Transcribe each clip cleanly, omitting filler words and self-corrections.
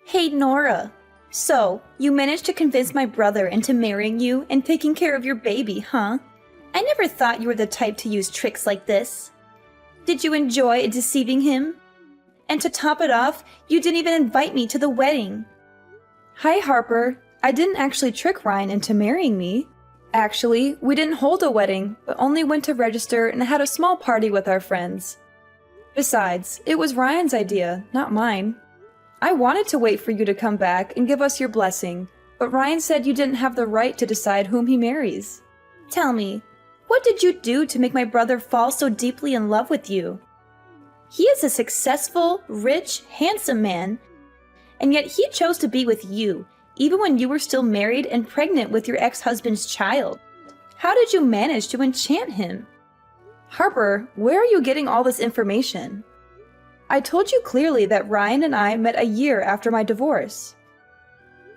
Hey, Nora. So, you managed to convince my brother into marrying you and taking care of your baby, huh? I never thought you were the type to use tricks like this. Did you enjoy deceiving him? And to top it off, you didn't even invite me to the wedding. Hi, Harper. I didn't actually trick Ryan into marrying me. Actually, we didn't hold a wedding, but only went to register and had a small party with our friends. Besides, it was Ryan's idea, not mine. I wanted to wait for you to come back and give us your blessing, but Ryan said you didn't have the right to decide whom he marries. Tell me, what did you do to make my brother fall so deeply in love with you? He is a successful, rich, handsome man, and yet he chose to be with you, even when you were still married and pregnant with your ex-husband's child. How did you manage to enchant him? Harper, where are you getting all this information? I told you clearly that Ryan and I met a year after my divorce.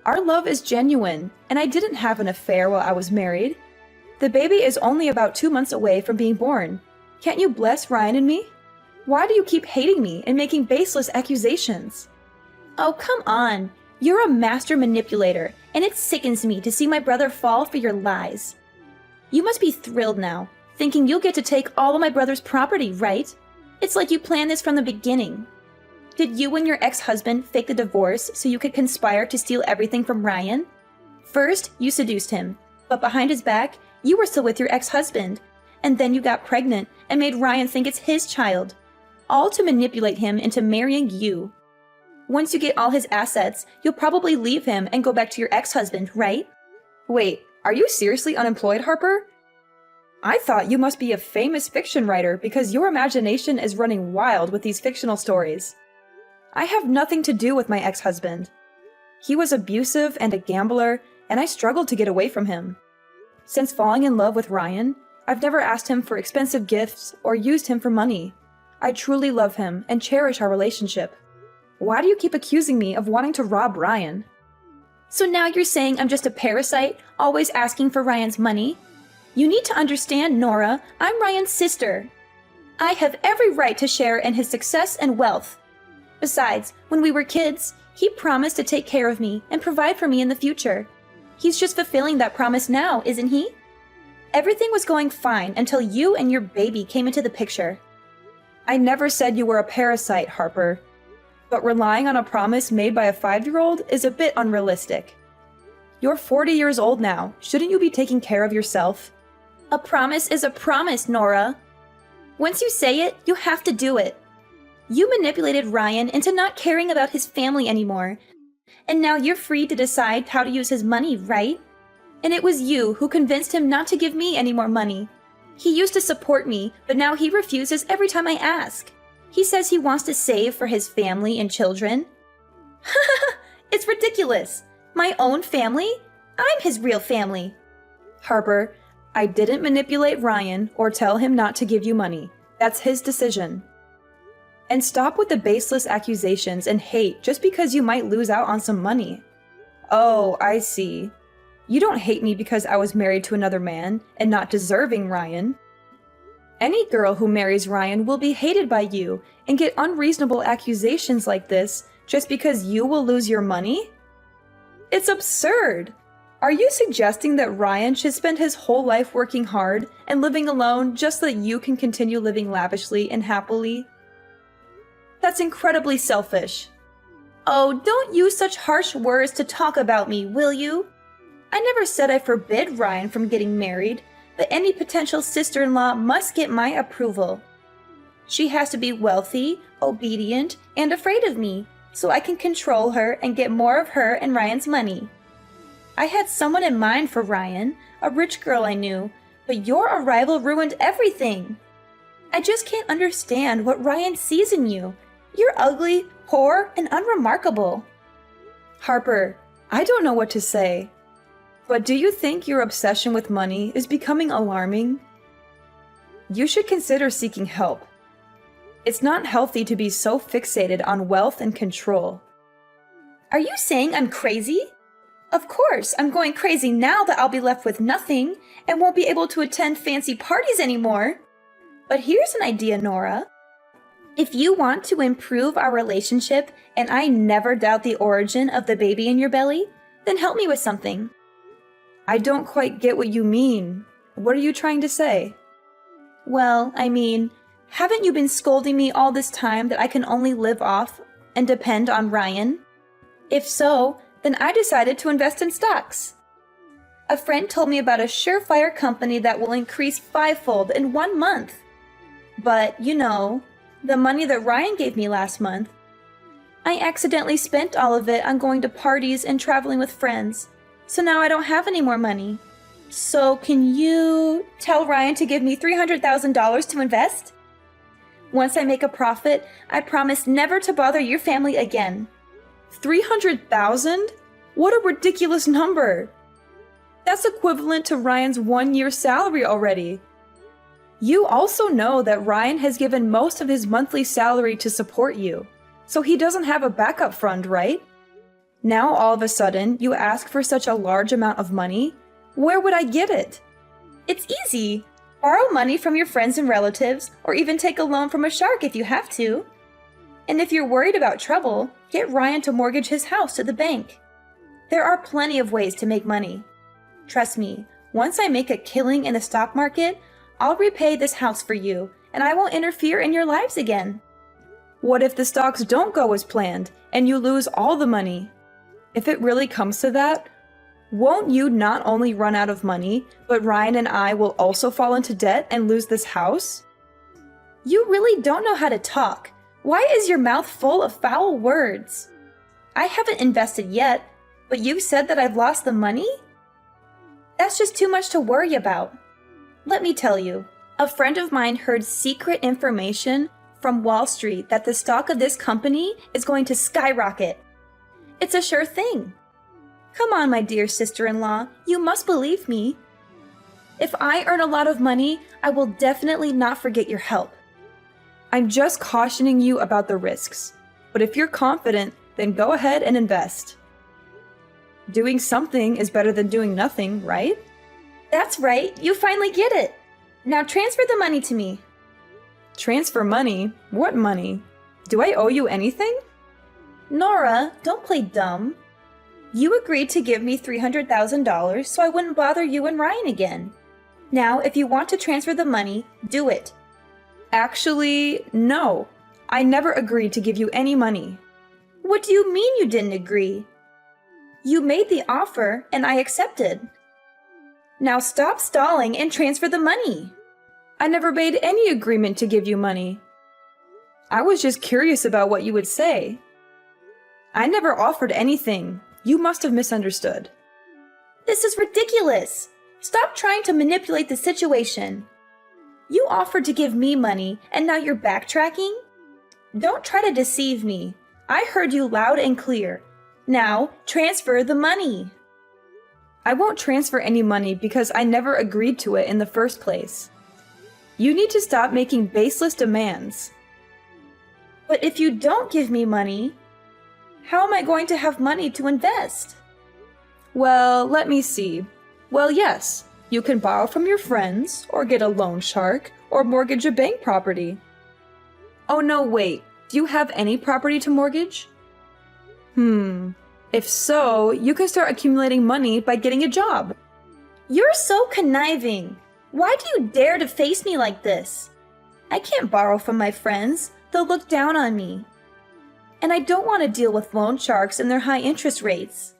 Our love is genuine, and I didn't have an affair while I was married. The baby is only about 2 months away from being born. Can't you bless Ryan and me? Why do you keep hating me and making baseless accusations? Oh, come on. You're a master manipulator, and it sickens me to see my brother fall for your lies. You must be thrilled now, thinking you'll get to take all of my brother's property, right? It's like you planned this from the beginning. Did you and your ex-husband fake the divorce so you could conspire to steal everything from Ryan? First, you seduced him, but behind his back, you were still with your ex-husband, and then you got pregnant and made Ryan think it's his child, all to manipulate him into marrying you. Once you get all his assets, you'll probably leave him and go back to your ex-husband, right? Wait, are you seriously unemployed, Harper? I thought you must be a famous fiction writer because your imagination is running wild with these fictional stories. I have nothing to do with my ex-husband. He was abusive and a gambler, and I struggled to get away from him. Since falling in love with Ryan, I've never asked him for expensive gifts or used him for money. I truly love him and cherish our relationship. Why do you keep accusing me of wanting to rob Ryan? So now you're saying I'm just a parasite, always asking for Ryan's money? You need to understand, Nora, I'm Ryan's sister. I have every right to share in his success and wealth. Besides, when we were kids, he promised to take care of me and provide for me in the future. He's just fulfilling that promise now, isn't he? Everything was going fine until you and your baby came into the picture. I never said you were a parasite, Harper. But relying on a promise made by a 5-year-old is a bit unrealistic. You're 40 years old now. Shouldn't you be taking care of yourself? A promise is a promise, Nora. Once you say it, you have to do it. You manipulated Ryan into not caring about his family anymore. And now you're free to decide how to use his money, right? And it was you who convinced him not to give me any more money. He used to support me, but now he refuses every time I ask. He says he wants to save for his family and children. It's ridiculous. My own family? I'm his real family. Harper, I didn't manipulate Ryan or tell him not to give you money. That's his decision. And stop with the baseless accusations and hate just because you might lose out on some money. Oh, I see. You don't hate me because I was married to another man and not deserving Ryan. Any girl who marries Ryan will be hated by you and get unreasonable accusations like this just because you will lose your money? It's absurd! Are you suggesting that Ryan should spend his whole life working hard and living alone just so that you can continue living lavishly and happily? That's incredibly selfish. Oh, don't use such harsh words to talk about me, will you? I never said I forbid Ryan from getting married, but any potential sister-in-law must get my approval. She has to be wealthy, obedient, and afraid of me, so I can control her and get more of her and Ryan's money. I had someone in mind for Ryan, a rich girl I knew, but your arrival ruined everything. I just can't understand what Ryan sees in you. You're ugly, poor, and unremarkable. Harper, I don't know what to say, but do you think your obsession with money is becoming alarming? You should consider seeking help. It's not healthy to be so fixated on wealth and control. Are you saying I'm crazy? Of course, I'm going crazy now that I'll be left with nothing and won't be able to attend fancy parties anymore. But here's an idea, Nora. If you want to improve our relationship, and I never doubt the origin of the baby in your belly, then help me with something. I don't quite get what you mean. What are you trying to say? Well, I mean, haven't you been scolding me all this time that I can only live off and depend on Ryan? If so, then I decided to invest in stocks. A friend told me about a surefire company that will increase fivefold in 1 month. But, the money that Ryan gave me last month, I accidentally spent all of it on going to parties and traveling with friends. So now I don't have any more money. So can you tell Ryan to give me $300,000 to invest? Once I make a profit, I promise never to bother your family again. 300,000? What a ridiculous number! That's equivalent to Ryan's 1-year salary already. You also know that Ryan has given most of his monthly salary to support you, so he doesn't have a backup fund, right? Now all of a sudden, you ask for such a large amount of money? Where would I get it? It's easy. Borrow money from your friends and relatives, or even take a loan from a shark if you have to. And if you're worried about trouble, get Ryan to mortgage his house to the bank. There are plenty of ways to make money. Trust me, once I make a killing in the stock market, I'll repay this house for you, and I won't interfere in your lives again. What if the stocks don't go as planned, and you lose all the money? If it really comes to that, won't you not only run out of money, but Ryan and I will also fall into debt and lose this house? You really don't know how to talk. Why is your mouth full of foul words? I haven't invested yet, but you said that I've lost the money? That's just too much to worry about. Let me tell you, a friend of mine heard secret information from Wall Street that the stock of this company is going to skyrocket. It's a sure thing. Come on, my dear sister-in-law, you must believe me. If I earn a lot of money, I will definitely not forget your help. I'm just cautioning you about the risks. But if you're confident, then go ahead and invest. Doing something is better than doing nothing, right? That's right, you finally get it. Now transfer the money to me. Transfer money? What money? Do I owe you anything? Nora, don't play dumb. You agreed to give me $300,000 so I wouldn't bother you and Ryan again. Now, if you want to transfer the money, do it. Actually, no. I never agreed to give you any money. What do you mean you didn't agree? You made the offer and I accepted. Now stop stalling and transfer the money. I never made any agreement to give you money. I was just curious about what you would say. I never offered anything. You must have misunderstood. This is ridiculous. Stop trying to manipulate the situation. You offered to give me money, and now you're backtracking? Don't try to deceive me. I heard you loud and clear. Now, transfer the money. I won't transfer any money because I never agreed to it in the first place. You need to stop making baseless demands. But if you don't give me money, how am I going to have money to invest? Well, let me see. Well, yes, you can borrow from your friends, or get a loan shark, or mortgage a bank property. Oh no, wait, do you have any property to mortgage? If so, you can start accumulating money by getting a job. You're so conniving. Why do you dare to face me like this? I can't borrow from my friends. They'll look down on me. And I don't want to deal with loan sharks and their high interest rates.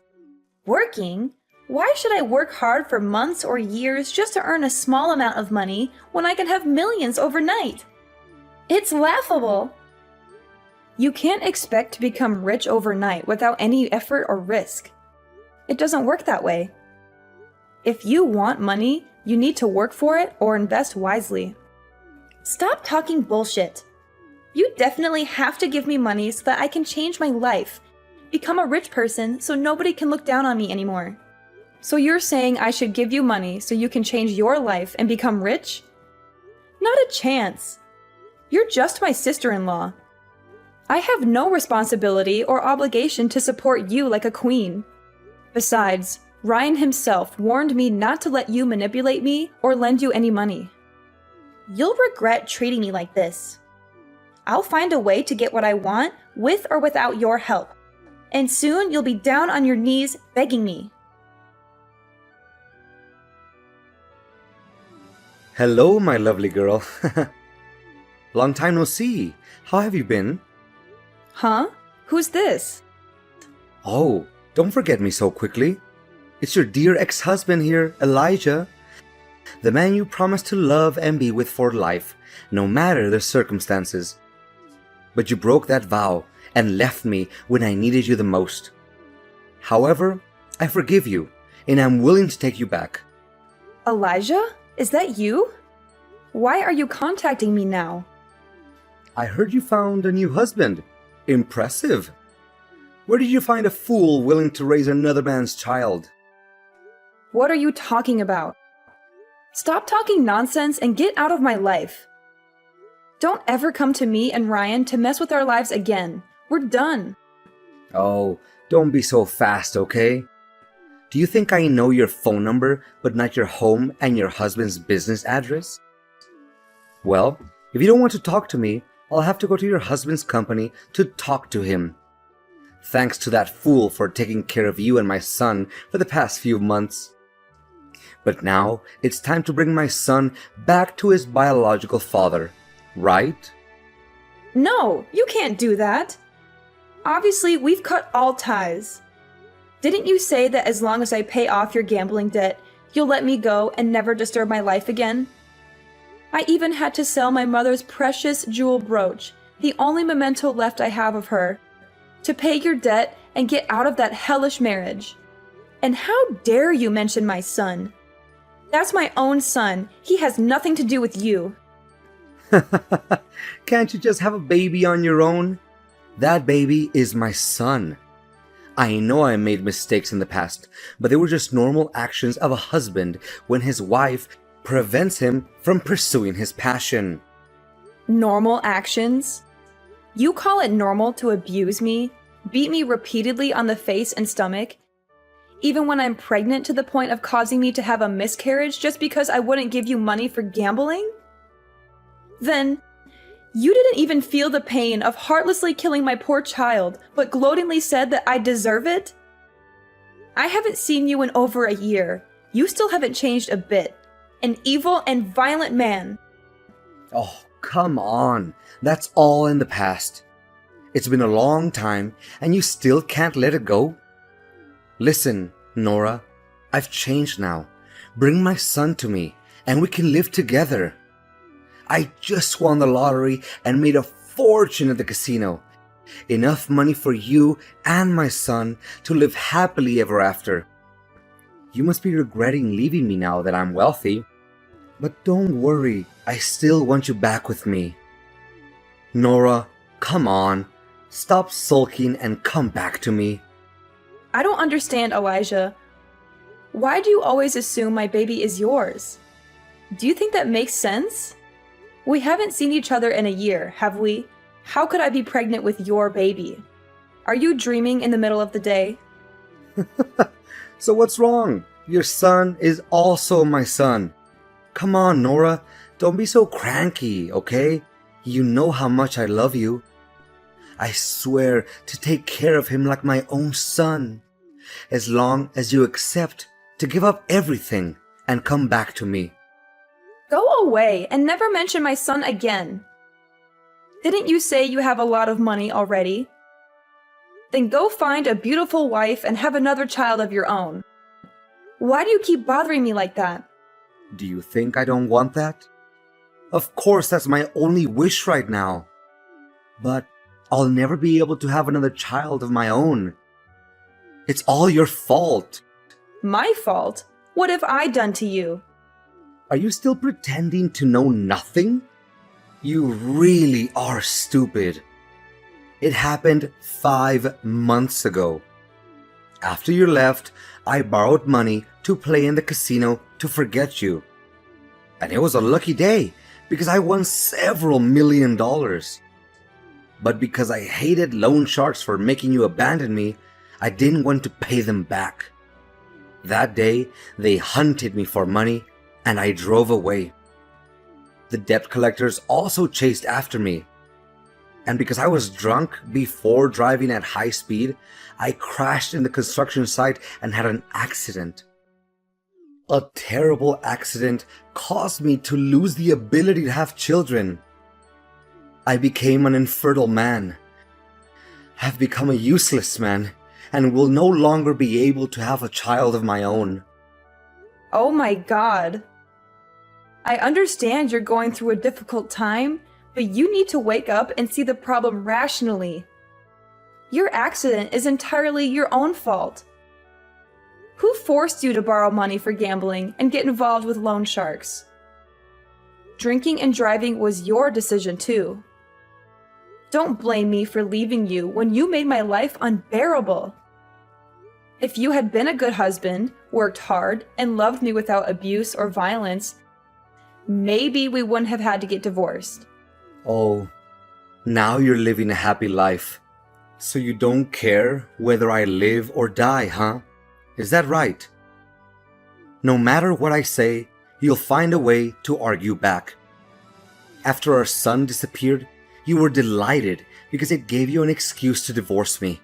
Working? Why should I work hard for months or years just to earn a small amount of money when I can have millions overnight? It's laughable. You can't expect to become rich overnight without any effort or risk. It doesn't work that way. If you want money, you need to work for it or invest wisely. Stop talking bullshit. You definitely have to give me money so that I can change my life, become a rich person so nobody can look down on me anymore. So you're saying I should give you money so you can change your life and become rich? Not a chance. You're just my sister-in-law. I have no responsibility or obligation to support you like a queen. Besides, Ryan himself warned me not to let you manipulate me or lend you any money. You'll regret treating me like this. I'll find a way to get what I want with or without your help. And soon you'll be down on your knees begging me. Hello, my lovely girl. Long time no see. How have you been? Huh? Who's this? Oh, don't forget me so quickly. It's your dear ex-husband here, Elijah. The man you promised to love and be with for life, no matter the circumstances. But you broke that vow and left me when I needed you the most. However, I forgive you, and I'm willing to take you back. Elijah? Is that you? Why are you contacting me now? I heard you found a new husband. Impressive. Where did you find a fool willing to raise another man's child? What are you talking about? Stop talking nonsense and get out of my life. Don't ever come to me and Ryan to mess with our lives again. We're done. Oh, don't be so fast, okay? Do you think I know your phone number, but not your home and your husband's business address? Well, if you don't want to talk to me, I'll have to go to your husband's company to talk to him. Thanks to that fool for taking care of you and my son for the past few months. But now it's time to bring my son back to his biological father, right? No, you can't do that. Obviously, we've cut all ties. Didn't you say that as long as I pay off your gambling debt, you'll let me go and never disturb my life again? I even had to sell my mother's precious jewel brooch, the only memento left I have of her, to pay your debt and get out of that hellish marriage. And how dare you mention my son? That's my own son. He has nothing to do with you. Can't you just have a baby on your own? That baby is my son. I know I made mistakes in the past, but they were just normal actions of a husband when his wife prevents him from pursuing his passion. Normal actions? You call it normal to abuse me, beat me repeatedly on the face and stomach, even when I'm pregnant to the point of causing me to have a miscarriage just because I wouldn't give you money for gambling? Then, you didn't even feel the pain of heartlessly killing my poor child, but gloatingly said that I deserve it? I haven't seen you in over a year. You still haven't changed a bit. An evil and violent man. Oh, come on. That's all in the past. It's been a long time, and you still can't let it go? Listen, Nora, I've changed now. Bring my son to me, and we can live together. I just won the lottery and made a fortune at the casino. Enough money for you and my son to live happily ever after. You must be regretting leaving me now that I'm wealthy. But don't worry, I still want you back with me. Nora, come on. Stop sulking and come back to me. I don't understand, Elijah. Why do you always assume my baby is yours? Do you think that makes sense? We haven't seen each other in a year, have we? How could I be pregnant with your baby? Are you dreaming in the middle of the day? So what's wrong? Your son is also my son. Come on, Nora. Don't be so cranky, okay? You know how much I love you. I swear to take care of him like my own son, as long as you accept to give up everything and come back to me. Go away and never mention my son again. Didn't you say you have a lot of money already? Then go find a beautiful wife and have another child of your own. Why do you keep bothering me like that? Do you think I don't want that? Of course, that's my only wish right now. But I'll never be able to have another child of my own. It's all your fault. My fault? What have I done to you? Are you still pretending to know nothing? You really are stupid. It happened 5 months ago. After you left, I borrowed money to play in the casino to forget you. And it was a lucky day because I won several $1,000,000. But because I hated loan sharks for making you abandon me, I didn't want to pay them back. That day, they hunted me for money and I drove away. The debt collectors also chased after me. And because I was drunk before driving at high speed, I crashed in the construction site and had an accident. A terrible accident caused me to lose the ability to have children. I became an infertile man. I've become a useless man and will no longer be able to have a child of my own. Oh my god. I understand you're going through a difficult time, but you need to wake up and see the problem rationally. Your accident is entirely your own fault. Who forced you to borrow money for gambling and get involved with loan sharks? Drinking and driving was your decision too. Don't blame me for leaving you when you made my life unbearable. If you had been a good husband, worked hard, and loved me without abuse or violence, maybe we wouldn't have had to get divorced. Oh, now you're living a happy life. So you don't care whether I live or die, huh? Is that right? No matter what I say, you'll find a way to argue back. After our son disappeared, you were delighted because it gave you an excuse to divorce me.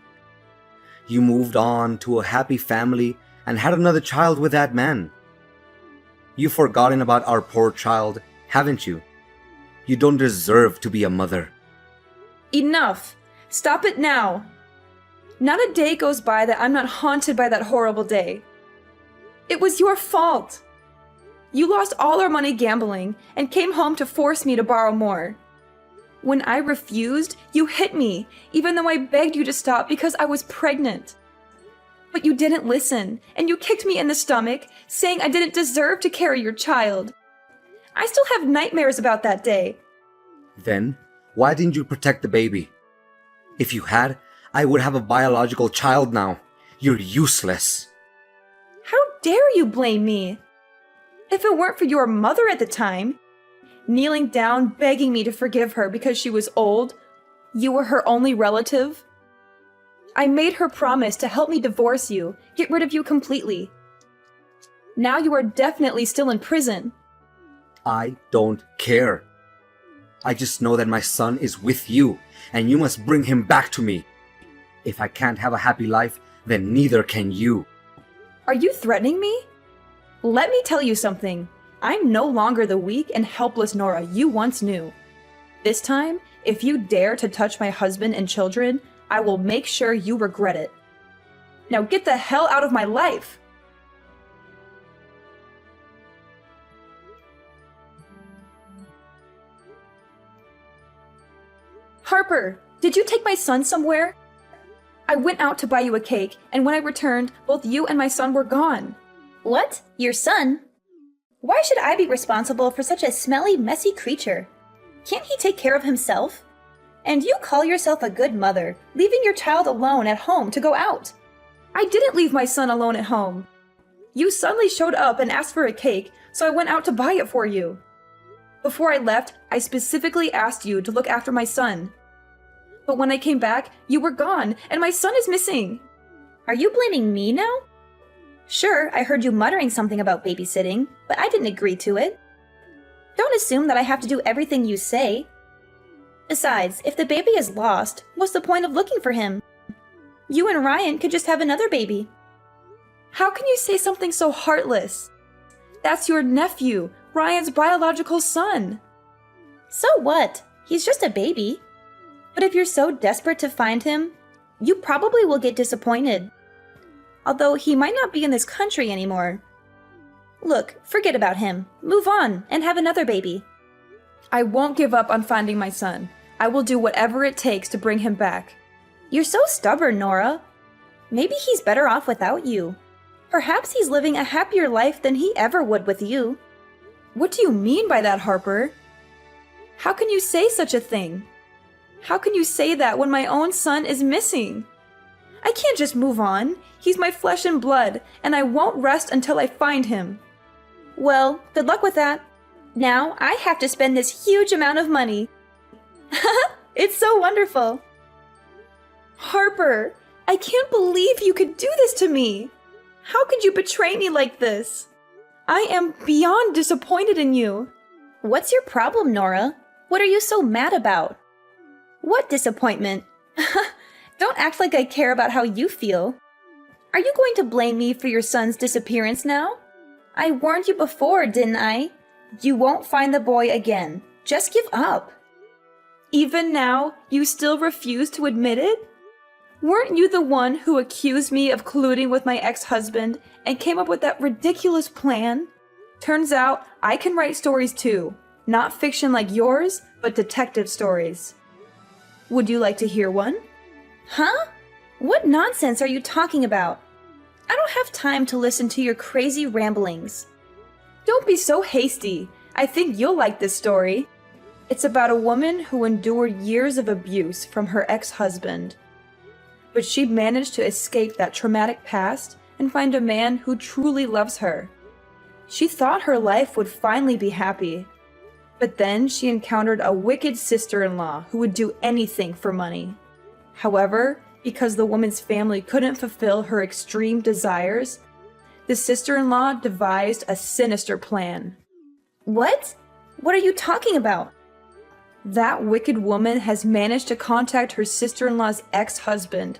You moved on to a happy family and had another child with that man. You've forgotten about our poor child, haven't you? You don't deserve to be a mother. Enough! Stop it now! Not a day goes by that I'm not haunted by that horrible day. It was your fault. You lost all our money gambling and came home to force me to borrow more. When I refused, you hit me, even though I begged you to stop because I was pregnant. But you didn't listen, and you kicked me in the stomach, saying I didn't deserve to carry your child. I still have nightmares about that day. Then, why didn't you protect the baby? If you had, I would have a biological child now. You're useless. How dare you blame me? If it weren't for your mother at the time, kneeling down begging me to forgive her because she was old, you were her only relative. I made her promise to help me divorce you, get rid of you completely. Now you are definitely still in prison. I don't care. I just know that my son is with you, and you must bring him back to me. If I can't have a happy life, then neither can you. Are you threatening me? Let me tell you something. I'm no longer the weak and helpless Nora you once knew. This time, if you dare to touch my husband and children, I will make sure you regret it. Now get the hell out of my life! Harper, did you take my son somewhere? I went out to buy you a cake, and when I returned, both you and my son were gone. What? Your son? Why should I be responsible for such a smelly, messy creature? Can't he take care of himself? And you call yourself a good mother, leaving your child alone at home to go out. I didn't leave my son alone at home. You suddenly showed up and asked for a cake, so I went out to buy it for you. Before I left, I specifically asked you to look after my son. But when I came back, you were gone, and my son is missing. Are you blaming me now? Sure, I heard you muttering something about babysitting, but I didn't agree to it. Don't assume that I have to do everything you say. Besides, if the baby is lost, what's the point of looking for him? You and Ryan could just have another baby. How can you say something so heartless? That's your nephew, Ryan's biological son. So what? He's just a baby. But if you're so desperate to find him, you probably will get disappointed. Although he might not be in this country anymore. Look, forget about him. Move on and have another baby. I won't give up on finding my son. I will do whatever it takes to bring him back. You're so stubborn, Nora. Maybe he's better off without you. Perhaps he's living a happier life than he ever would with you. What do you mean by that, Harper? How can you say such a thing? How can you say that when my own son is missing? I can't just move on. He's my flesh and blood, and I won't rest until I find him. Well, good luck with that. Now I have to spend this huge amount of money. It's so wonderful. Harper, I can't believe you could do this to me. How could you betray me like this? I am beyond disappointed in you. What's your problem, Nora? What are you so mad about? What disappointment? Don't act like I care about how you feel. Are you going to blame me for your son's disappearance now? I warned you before, didn't I? You won't find the boy again. Just give up. Even now, you still refuse to admit it? Weren't you the one who accused me of colluding with my ex-husband and came up with that ridiculous plan? Turns out I can write stories too. Not fiction like yours, but detective stories. Would you like to hear one? Huh? What nonsense are you talking about? I don't have time to listen to your crazy ramblings. Don't be so hasty. I think you'll like this story. It's about a woman who endured years of abuse from her ex-husband. But she managed to escape that traumatic past and find a man who truly loves her. She thought her life would finally be happy. But then she encountered a wicked sister-in-law who would do anything for money. However, because the woman's family couldn't fulfill her extreme desires, the sister-in-law devised a sinister plan. What? What are you talking about? That wicked woman has managed to contact her sister-in-law's ex-husband,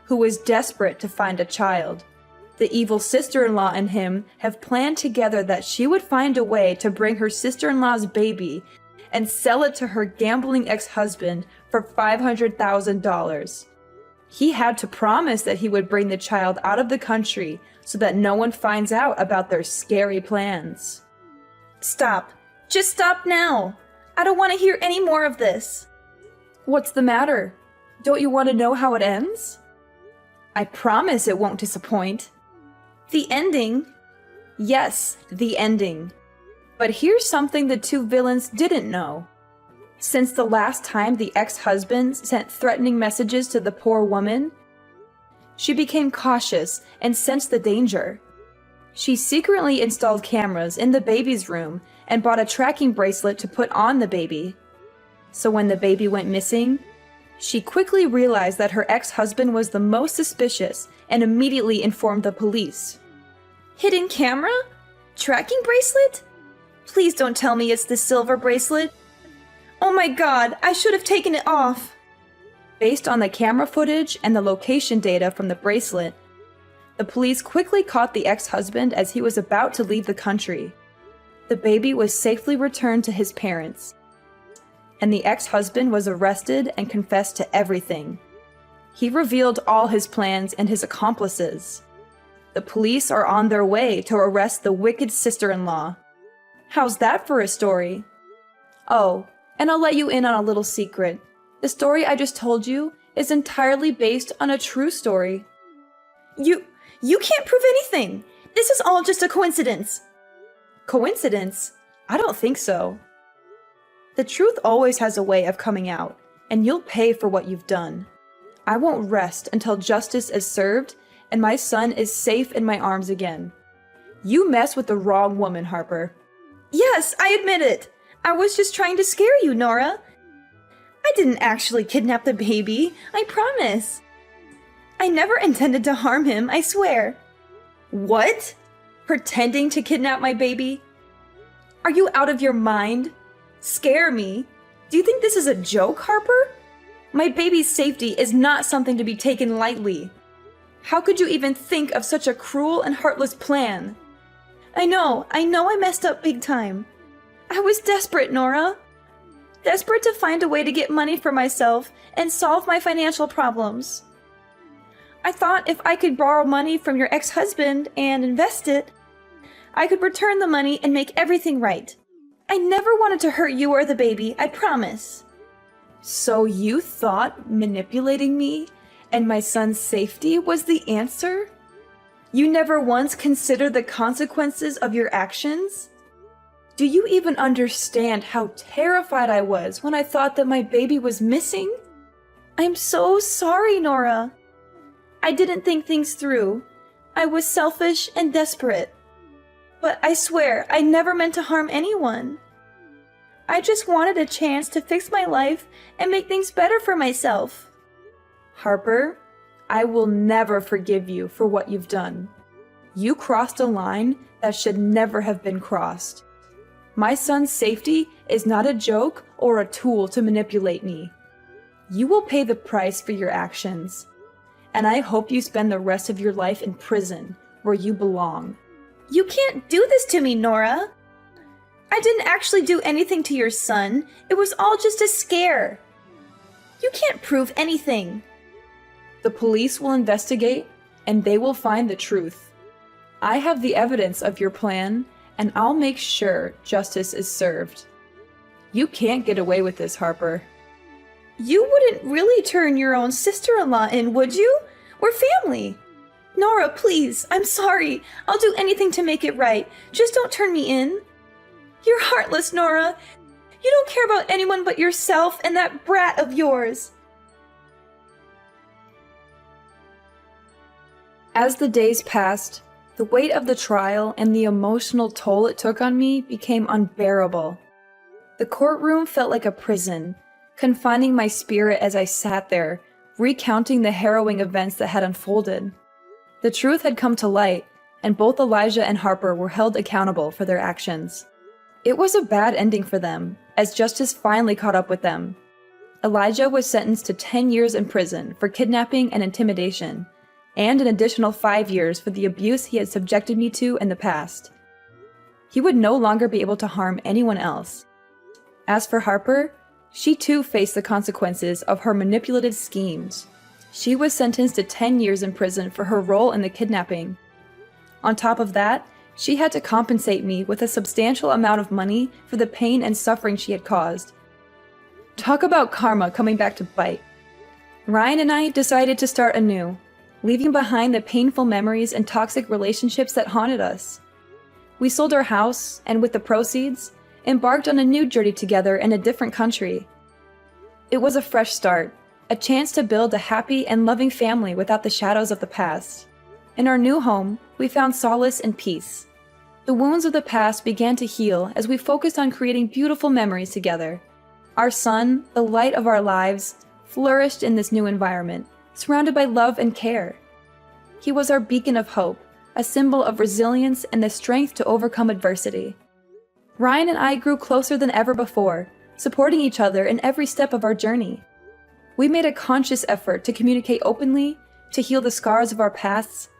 who was desperate to find a child. The evil sister-in-law and him have planned together that she would find a way to bring her sister-in-law's baby and sell it to her gambling ex-husband for $500,000. He had to promise that he would bring the child out of the country so that no one finds out about their scary plans. Stop. Just stop now. I don't want to hear any more of this. What's the matter? Don't you want to know how it ends? I promise it won't disappoint. The ending? Yes, the ending. But here's something the two villains didn't know. Since the last time the ex-husband sent threatening messages to the poor woman, she became cautious and sensed the danger. She secretly installed cameras in the baby's room and bought a tracking bracelet to put on the baby. So when the baby went missing, she quickly realized that her ex-husband was the most suspicious and immediately informed the police. Hidden camera? Tracking bracelet? Please don't tell me it's the silver bracelet. Oh my god, I should have taken it off. Based on the camera footage and the location data from the bracelet, the police quickly caught the ex-husband as he was about to leave the country. The baby was safely returned to his parents, and the ex-husband was arrested and confessed to everything. He revealed all his plans and his accomplices. The police are on their way to arrest the wicked sister-in-law. How's that for a story? Oh, and I'll let you in on a little secret. The story I just told you is entirely based on a true story. You can't prove anything! This is all just a coincidence! Coincidence? I don't think so. The truth always has a way of coming out, and you'll pay for what you've done. I won't rest until justice is served and my son is safe in my arms again. You mess with the wrong woman, Harper. Yes, I admit it! I was just trying to scare you, Nora. I didn't actually kidnap the baby, I promise. I never intended to harm him, I swear. What? Pretending to kidnap my baby? Are you out of your mind? Scare me? Do you think this is a joke, Harper? My baby's safety is not something to be taken lightly. How could you even think of such a cruel and heartless plan? I know I messed up big time. I was desperate, Nora. Desperate to find a way to get money for myself and solve my financial problems. I thought if I could borrow money from your ex-husband and invest it, I could return the money and make everything right. I never wanted to hurt you or the baby, I promise. So you thought manipulating me and my son's safety was the answer? You never once considered the consequences of your actions? Do you even understand how terrified I was when I thought that my baby was missing? I'm so sorry, Nora. I didn't think things through. I was selfish and desperate. But I swear, I never meant to harm anyone. I just wanted a chance to fix my life and make things better for myself. Harper, I will never forgive you for what you've done. You crossed a line that should never have been crossed. My son's safety is not a joke or a tool to manipulate me. You will pay the price for your actions, and I hope you spend the rest of your life in prison where you belong. You can't do this to me, Nora. I didn't actually do anything to your son. It was all just a scare. You can't prove anything. The police will investigate, and they will find the truth. I have the evidence of your plan, and I'll make sure justice is served. You can't get away with this, Harper. You wouldn't really turn your own sister-in-law in, would you? We're family. Nora, please, I'm sorry. I'll do anything to make it right. Just don't turn me in. You're heartless, Nora. You don't care about anyone but yourself and that brat of yours. As the days passed, the weight of the trial and the emotional toll it took on me became unbearable. The courtroom felt like a prison, confining my spirit as I sat there, recounting the harrowing events that had unfolded. The truth had come to light, and both Elijah and Harper were held accountable for their actions. It was a bad ending for them, as justice finally caught up with them. Elijah was sentenced to 10 years in prison for kidnapping and intimidation, and an additional 5 years for the abuse he had subjected me to in the past. He would no longer be able to harm anyone else. As for Harper, she too faced the consequences of her manipulative schemes. She was sentenced to 10 years in prison for her role in the kidnapping. On top of that, she had to compensate me with a substantial amount of money for the pain and suffering she had caused. Talk about karma coming back to bite. Ryan and I decided to start anew, leaving behind the painful memories and toxic relationships that haunted us. We sold our house, and with the proceeds, embarked on a new journey together in a different country. It was a fresh start, a chance to build a happy and loving family without the shadows of the past. In our new home, we found solace and peace. The wounds of the past began to heal as we focused on creating beautiful memories together. Our son, the light of our lives, flourished in this new environment, surrounded by love and care. He was our beacon of hope, a symbol of resilience and the strength to overcome adversity. Ryan and I grew closer than ever before, supporting each other in every step of our journey. We made a conscious effort to communicate openly, to heal the scars of our pasts,